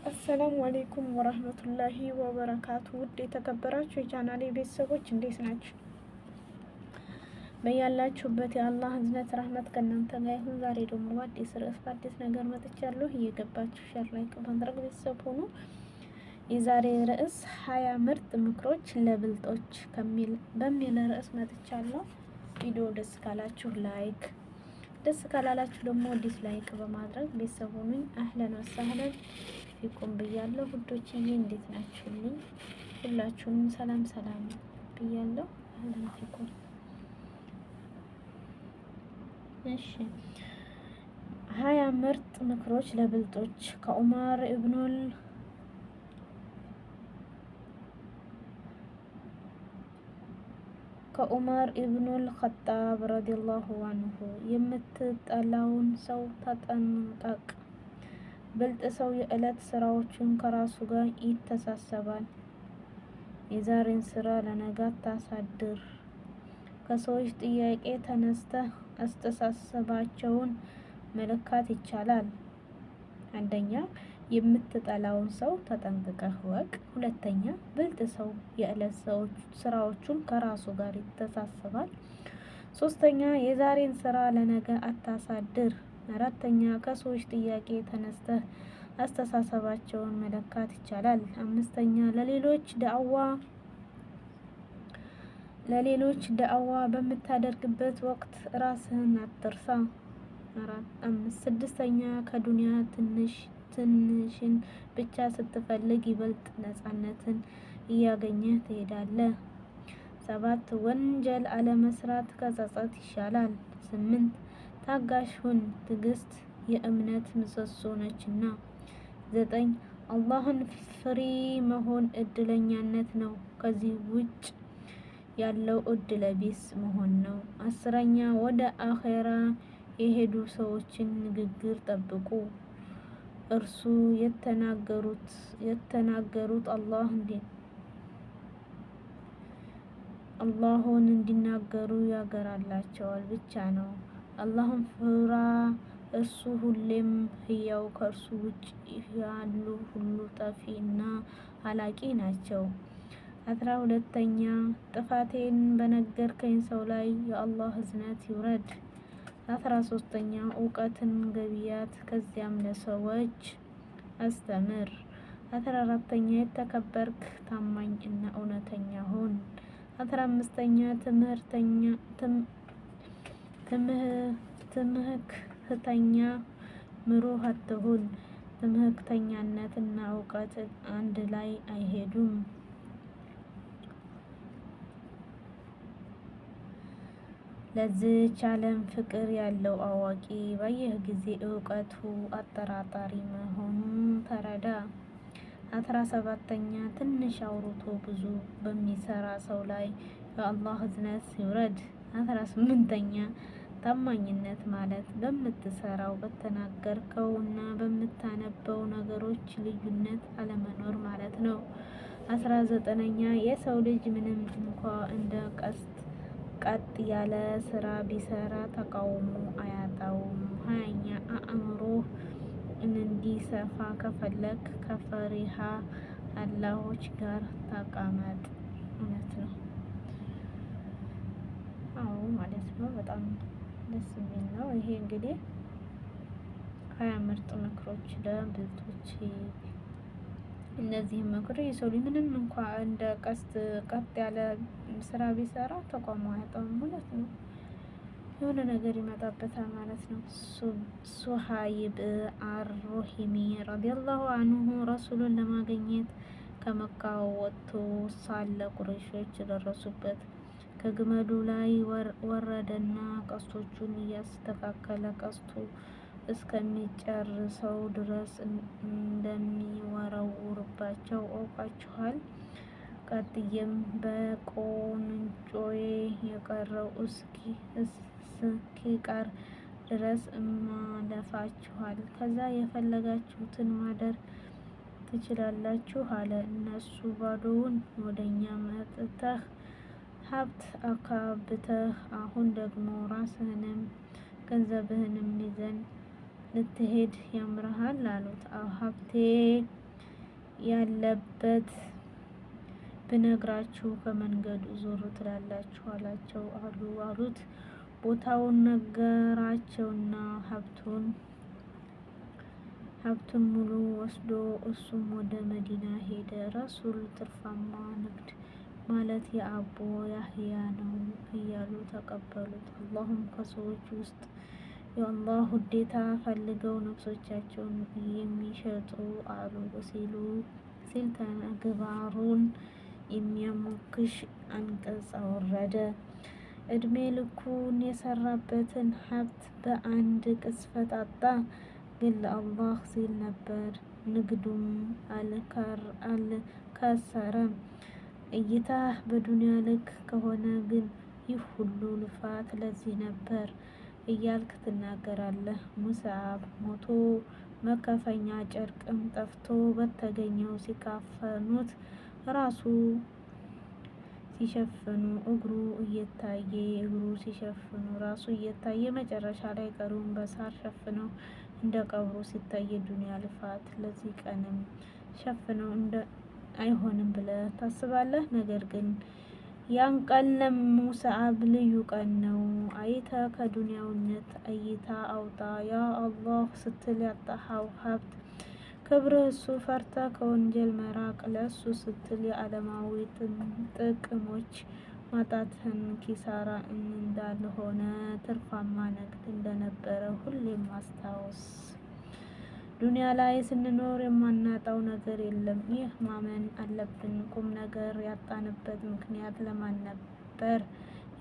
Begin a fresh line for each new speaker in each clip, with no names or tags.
አሰላሙ አሌይኩም ወረህመቱላሂ ወበረካቱ። ውድ የተከበራችሁ የቻናሌ ቤተሰቦች እንዴት ናችሁ? በያላችሁበት የአላህ እዝነት ረህመት ከእናንተ ጋር ይሁን። ዛሬ ደግሞ በአዲስ ርዕስ በአዲስ ነገር መጥቻለሁ። እየገባችሁ ሸር ላይክ በማድረግ ቤተሰብ ሆኑ። የዛሬ ርዕስ 20 ምርጥ ምክሮች ለብልጦች በሚል ርዕስ መጥቻለሁ። ቪዲዮ ደስ ካላችሁ ላይክ፣ ደስ ካላላችሁ ደግሞ ዲስላይክ በማድረግ ቤተሰብ ሆኑኝ። አህለን ወሰህለን ፊኩም ብያለሁ። ውዶችዬ እንዴት ናችሁልኝ? ሁላችሁንም ሰላም ሰላም ብያለሁ። አህለን ፊኩም። እሺ 20 ምርጥ ምክሮች ለብልጦች ከዑመር ኢብኑል ኸጣብ ረዲየላሁ አንሁ። የምትጠላውን ሰው ተጠንቀቅ። ብልጥ ሰው የዕለት ስራዎቹን ከራሱ ጋር ይተሳሰባል። የዛሬን ስራ ለነገ አታሳድር። ከሰዎች ጥያቄ ተነስተህ አስተሳሰባቸውን መለካት ይቻላል። አንደኛ የምትጠላውን ሰው ተጠንቅቀህ ወቅ። ሁለተኛ ብልጥ ሰው የዕለት ስራዎቹን ከራሱ ጋር ይተሳሰባል። ሶስተኛ የዛሬን ስራ ለነገ አታሳድር። አራተኛ ከሰዎች ጥያቄ ተነስተህ አስተሳሰባቸውን መለካት ይቻላል። አምስተኛ ለሌሎች ዳዕዋ በምታደርግበት ወቅት ራስህን አትርሳ። ስድስተኛ ከዱንያ ትንሽን ብቻ ስትፈልግ ይበልጥ ነፃነትን እያገኘህ ትሄዳለህ። 7 ወንጀል አለመስራት ከጸጸት ይሻላል። 8 ታጋሽ ሁን፣ ትዕግስት የእምነት ምሰሶ ነችና። 9 አላህን ፍሪ መሆን እድለኛነት ነው። ከዚህ ውጭ ያለው እድለ ቢስ መሆን ነው። 10ኛ ወደ አኼራ የሄዱ ሰዎችን ንግግር ጠብቁ። እርሱ የተናገሩት አላህን እንዲናገሩ ያገራላቸዋል ብቻ ነው። አላህን ፍራ፣ እርሱ ሁሌም ህያው፣ ከእርሱ ውጭ ያሉ ሁሉ ጠፊ እና ሀላቂ ናቸው። 12ኛ ጥፋቴን በነገርከኝ ሰው ላይ የአላህ እዝነት ይውረድ። 13ኛ እውቀትን ገብያት፣ ከዚያም ለሰዎች አስተምር። 14ኛ የተከበርክ ታማኝ እና እውነተኛ ሁን። 15ኛ ትምክህተኛ ምሩህ አትሁን። ትምክህተኛነት እና እውቀት አንድ ላይ አይሄዱም። ለዚህች ዓለም ፍቅር ያለው አዋቂ ባየህ ጊዜ እውቀቱ አጠራጣሪ መሆኑን ተረዳ። 17ኛ ትንሽ አውርቶ ብዙ በሚሰራ ሰው ላይ የአላህ እዝነት ይውረድ። 18ኛ ታማኝነት ማለት በምትሰራው በተናገርከው እና በምታነበው ነገሮች ልዩነት አለመኖር ማለት ነው። 19ኛ የሰው ልጅ ምንም እንኳ እንደ ቀጥ ያለ ስራ ቢሰራ ተቃውሞ አያጣውም። 20ኛ አእምሮህ እንዲሰፋ ከፈለክ ከፈሪሃ አላሆች ጋር ተቀመጥ። እውነት ነው። አዎ ማለት ነው። በጣም ደስ የሚል ነው። ይሄ እንግዲህ 20 ምርጥ ምክሮች ለብልጦች። እነዚህ ምክር የሰው ልጅ ምንም እንኳ እንደ ቀጥ ያለ ስራ ቢሰራ ተቋሙ አያጣውም ማለት ነው። የሆነ ነገር ይመጣበታል ማለት ነው። ሱሀይብ አር-ሩሂሚ ረዲየላሁ አንሁ ረሱሉን ለማግኘት ከመካ ወጥቶ ሳለ ቁረይሾች ደረሱበት። ከግመሉ ላይ ወረደና ቀስቶቹን እያስተካከለ ቀስቱ እስከሚጨርሰው ድረስ እንደሚወረውርባቸው አውቃችኋል። ቀጥዬም በቆንጮዬ የቀረው እስኪቀር ድረስ እማለፋችኋል። ከዛ የፈለጋችሁትን ማደር ትችላላችሁ አለ። እነሱ ባዶውን ወደኛ መጥተህ ሀብት አካብተህ አሁን ደግሞ ራስህንም ገንዘብህንም ይዘን ልትሄድ ያምርሃል አሉት። አዎ ሀብቴ ያለበት ብነግራችሁ ከመንገዱ ዞር ትላላችሁ አሉት። ቦታውን ነገራቸውና ሀብቱን ሙሉ ወስዶ እሱም ወደ መዲና ሄደ። ረሱል ትርፋማ ንግድ ማለት የአቡ ያህያ ነው እያሉ ተቀበሉት። አላህም ከሰዎች ውስጥ የአላህ ውዴታ ፈልገው ነፍሶቻቸውን የሚሸጡ አሉ ሲል ተግባሩን የሚያሞክሽ አንቀጽ አወረደ። እድሜ ልኩን የሰራበትን ሀብት በአንድ ቅጽበት አጣ። ግን ለአላህ ሲል ነበር። ንግዱም አልከሰረም። እይታ በዱንያ ልክ ከሆነ ግን ይህ ሁሉ ልፋት ለዚህ ነበር እያልክ ትናገራለህ። ሙስዓብ ሞቶ መከፈኛ ጨርቅም ጠፍቶ በተገኘው ሲካፈኑት ራሱ ሲሸፍኑ እግሩ እየታየ መጨረሻ ላይ ቀሩን በሳር ሸፍነው እንደ ቀብሩ ሲታይ ዱንያ ልፋት ለዚህ ቀንም ሸፍነው አይሆንም ብለህ ታስባለህ። ነገር ግን ያን ቀን ለሙስዓብ ልዩ ቀን ነው። አይተ ከዱንያዊነት እይታ አውጣ። ያ አላህ ስትል ያጣኸው ሀብት ክብርህ እሱ ፈርተ ከወንጀል መራቅ ለእሱ ስትል የዓለማዊ ጥቅሞች ማጣትህን ኪሳራ እንዳልሆነ ትርፋማ ንግድ እንደነበረ ሁሌም ማስታወስ። ዱንያ ላይ ስንኖር የማናጣው ነገር የለም። ይህ ማመን አለብን። ቁም ነገር ያጣንበት ምክንያት ለማን ነበር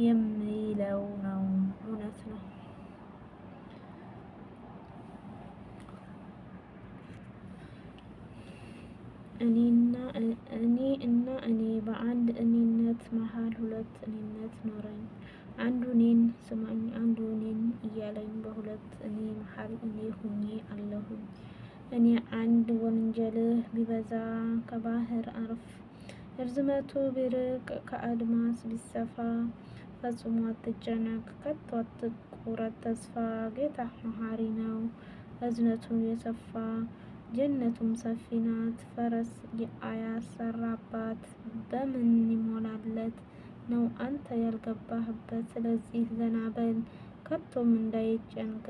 የሚለው ነው። እውነት ነው። እኔ በአንድ እኔነት መሀል ሁለት እኔነት ኖረኝ። አንዱ እኔን ስማኝ አንዱ እኔን እያለኝ በሁለት እኔ መሀል እኔ ሁኜ አለሁኝ። እኔ አንድ ወንጀልህ ቢበዛ ከባህር ርዝመቱ ቢርቅ ከአድማስ ቢሰፋ ፈጽሞ አትጨነቅ ከቶ አትቁረጥ ተስፋ። ጌታህ መሀሪ ነው እዝነቱን የሰፋ ጀነቱም ሰፊ ናት ፈረስ አያሰራባት በምን ይሞላለት ነው አንተ ያልገባህበት። ስለዚህ ዘና በል ከቶም እንዳይጨንቅ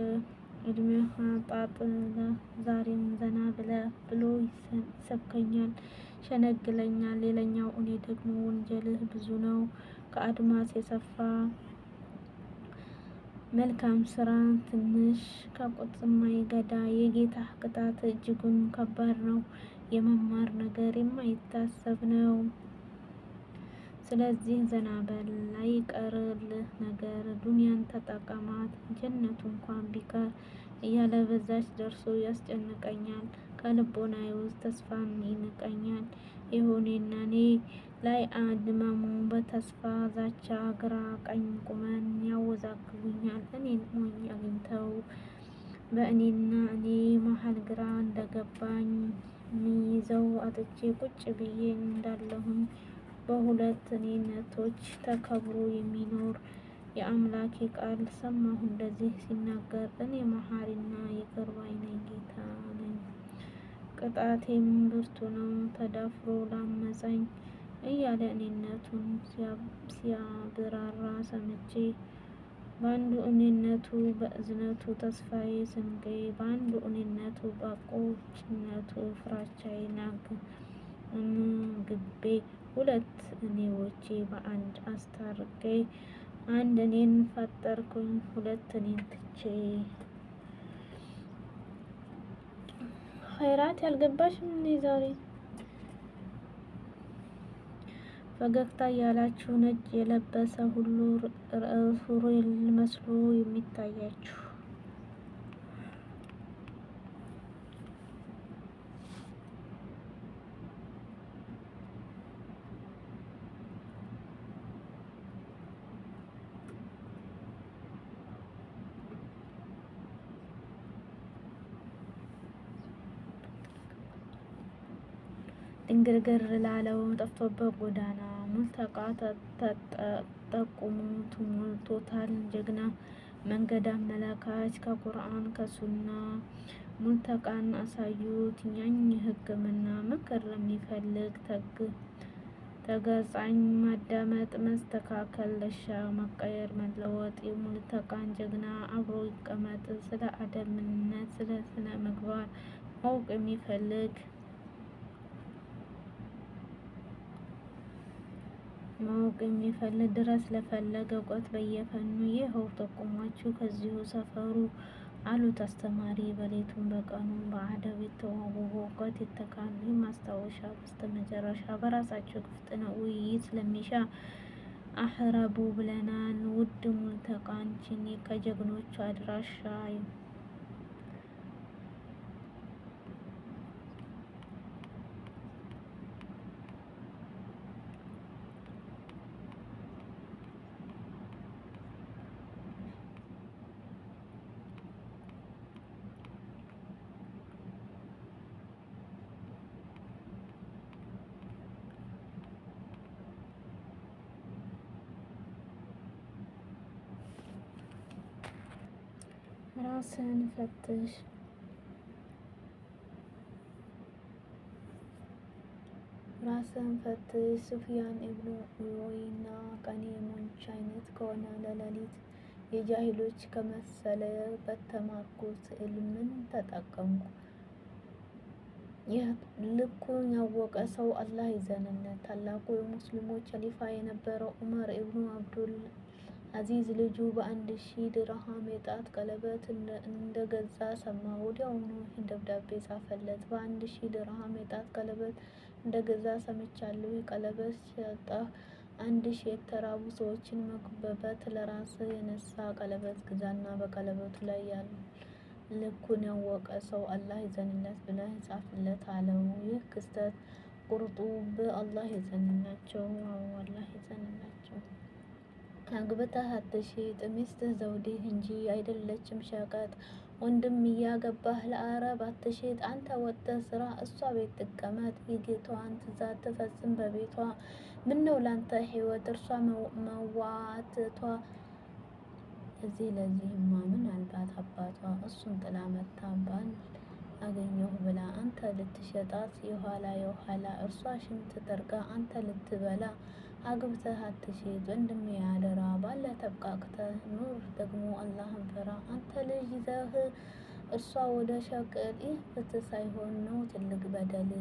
እድሜህ አጣጥለህ ዛሬም ዘና ብሎ ይሰብከኛል ሸነግለኛል። ሌላኛው እኔ ደግሞ ወንጀልህ ብዙ ነው ከአድማስ የሰፋ መልካም ስራ ትንሽ ከቁጥር ማይገዳ የጌታህ ቅጣት እጅጉን ከባድ ነው። የመማር ነገር የማይታሰብ ነው። ስለዚህ ዘና በል አይቀርልህ ነገር ዱንያን ተጠቀማት። ጀነቱ እንኳን ቢቀር እያለ በዛች ደርሶ ያስጨንቀኛል። ከልቦናዬ ውስጥ ተስፋን ይንቀኛል። የሆኔና እኔ ላይ አድመሙ በተስፋ ዛቻ ግራ ቀኝ ቁመን ያወዛግቡኛል። እኔን ሞኝ አግኝተው በእኔና እኔ መሀል ግራ እንደገባኝ ሚይዘው አጥቼ ቁጭ ብዬ እንዳለሁኝ በሁለት እኔነቶች ተከብሮ የሚኖር የአምላኬ ቃል ሰማሁ እንደዚህ ሲናገር። እኔ መሀሪና ይቅር ባይ ነኝ ጌታ ነኝ። ቅጣቴም ብርቱ ነው ተዳፍሮ ላመፀኝ እያለ እኔነቱን ሲያብራራ ሰምቼ በአንዱ እኔነቱ በእዝነቱ ተስፋዬ ስንቄ በአንዱ እኔነቱ በቆጭነቱ ፍራቻዬ ግቤ ሁለት እኔዎቼ በአንድ አስታርቄ አንድ እኔን ፈጠርኩኝ ሁለት እኔን ትቼ። ኸይራት ያልገባሽም እኔ ዛሬ ፈገግታ ያላችሁ ነጭ የለበሰ ሁሉ ሩል መስሎ የሚታያችሁ ድንግርግር ላለው ጠፍቶበት ጎዳና ሙልተቃ ተጠቁሙ ሞልቶታል ጀግና መንገድ አመላካች ከቁርአን ከሱና ሙልተቃን አሳዩት። ኛኝ ህክምና ምክር ለሚፈልግ ተገጻኝ ማዳመጥ መስተካከል ለሻ መቀየር መለወጥ የሙልተቃን ጀግና አብሮ ይቀመጥ። ስለ አደምነት ስለ ስነ ምግባር ማወቅ የሚፈልግ ድረስ ለፈለገ እውቀት በየፈኑ ይኸው ጠቁሟችሁ ከዚሁ ሰፈሩ አሉት አስተማሪ። በሌቱም በቀኑ በአደብ የተዋቡ በእውቀት የተካኑ ማስታወሻ በስተመጨረሻ በራሳቸው ክፍት ነው ውይይት ስለሚሻ አህረቡ ብለናን ውድ ሙልተቃንችን ከጀግኖቹ አድራሻ ራስን ፈትሽ። ሱፊያን ኢብኑ ኡወይና ቀን የሞንች አይነት ከሆነ ለሌሊት የጃሂሎች ከመሰለ በተማርኩት ዕልምን ተጠቀምኩ። ልኩን ያወቀ ሰው አላህ ይዘንለት። ታላቁ የሙስሊሞች ኸሊፋ የነበረው ዑመር ኢብኑ አብዱል አዚዝ ልጁ በ1000 ድርሃም የጣት ቀለበት እንደገዛ ሰማ። ወዲያውኑ ይህን ደብዳቤ ጻፈለት። በ1000 ድርሃም የጣት ቀለበት እንደገዛ ሰምቻለሁ። ቀለበት ሸጠህ 1000 የተራቡ ሰዎችን መግበበት ለራስ የነሳ ቀለበት ግዛና በቀለበቱ ላይ ያሉ ልኩን ያወቀ ሰው አላህ ይዘንለት ብለህ ጻፍለት አለው። ይህ ክስተት ቁርጡብ አላህ ይዘንላቸው። አላህ ይዘንላቸው። አግብተህ አትሽጥ፣ ሚስትህ ዘውድህ እንጂ አይደለችም ሸቀጥ። ወንድም እያገባህ ለአረብ አትሽጥ፣ አንተ ወጥተህ ስራ፣ እሷ ቤት ትቀመጥ። የጌታዋን ትእዛዝ ትፈጽም በቤቷ። ምነው ላንተ ህይወት እርሷ መዋትቷ። ለዚህማ ምናልባት አባቷ እሱን ጥላ መታ ባል አገኘሁ ብላ አንተ ልትሸጣት የኋላ እርሷ ሽንት ጠርጋ አንተ ልትበላ። አግብተህ አትሽጥ ወንድሜ አደራ፣ ባለ ተብቃቅተህ ኑር ደግሞ አላህን ፍራ። አንተ ልጅ ይዘህ እርሷ ወደ ሸቅል፣ ይህ ፍትህ ሳይሆን ነው ትልቅ በደል።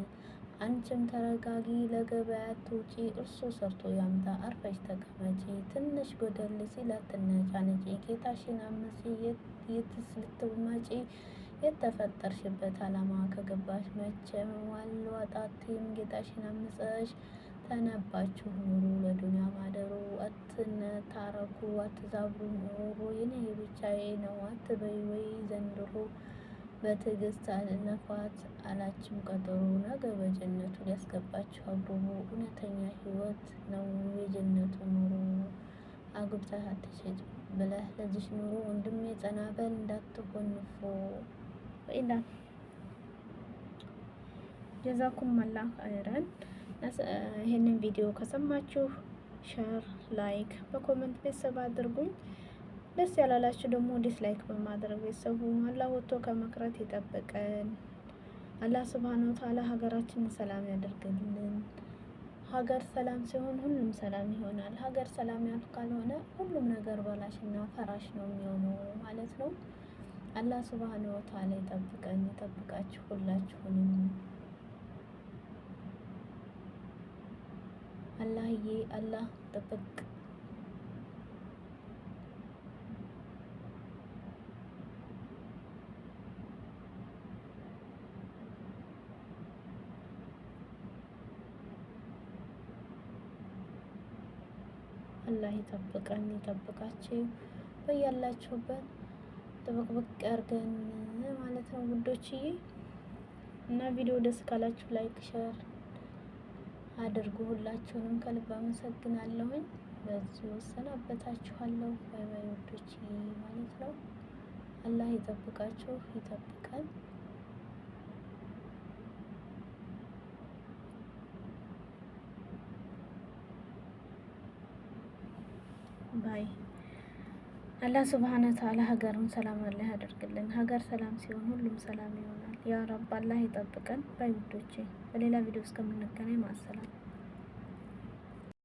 አንቺም ተረጋጊ ለገበያ አትውጪ፣ እርሱ ሰርቶ ያምጣ አርፈሽ ተቀመጪ። ትንሽ ጎደል ሲል አትነጫነጪ፣ ጌታሽን አምጪ የትስ ልትመጪ። የተፈጠርሽበት አላማ ከገባሽ መቼም አልወጣትም። ጌታሽን አምፀሽ ተነባችሁ ኑሩ ለዱንያ ማደሩ። አትነታረኩ አትዛብሩ ኑሩ፣ የኔ ብቻዬ ነው አትበይ ወይ ዘንድሮ። በትዕግስት አልነፋት አላችም ቀጠሮ፣ ነገ በጀነቱ ሊያስገባችሁ አብሮ። እውነተኛ ህይወት ነው የጀነቱ ኑሮ። አግብተህ አትሽጥ ብለህ ለዚሽ ኑሮ ወንድሜ ጸናበል እንዳትሆን ንፎ ይላል። ጀዛኩም አላህ ኸይረን። ይህንን ቪዲዮ ከሰማችሁ ሸር፣ ላይክ፣ በኮሜንት ቤተሰብ አድርጉኝ። ደስ ያላላችሁ ደግሞ ዲስላይክ በማድረግ ቤተሰቡ አላህ ወጥቶ ከመቅረት ይጠብቀን። አላህ ሱብሃነሁ ወተዓላ ሀገራችንን ሰላም ያደርግልን። ሀገር ሰላም ሲሆን ሁሉም ሰላም ይሆናል። ሀገር ሰላም ካልሆነ ሁሉም ነገር በላሽና ፈራሽ ነው የሚሆነው ማለት ነው። አላህ ሱብሃነሁ ወተዓላ ይጠብቀን፣ ይጠብቃችሁ ሁላችሁንም። አላህዬ አላህ ጥብቅ አላህ ይጠብቀን፣ ይጠብቃችሁ በያላችሁበት ጥብቅብቅ ያርገን ማለት ነው ውዶችዬ። እና ቪዲዮ ደስ ካላችሁ ላይክ ሼር አድርጉ። ሁላችሁንም ከልብ አመሰግናለሁኝ። በዚሁ ሰናበታችኋለሁ። ባይ ባይ ውዶችዬ ማለት ነው። አላህ ይጠብቃችሁ፣ ይጠብቀን። ባይ አላህ ሱብሃነ ወተዓላ ሀገሩን ሰላም አላህ ያደርግልን። ሀገር ሰላም ሲሆን ሁሉም ሰላም ይሆናል። ያ ረብ አላህ ይጠብቀን። ባይ ውዶቼ፣ በሌላ ቪዲዮ እስከምንገናኝ ማሰላም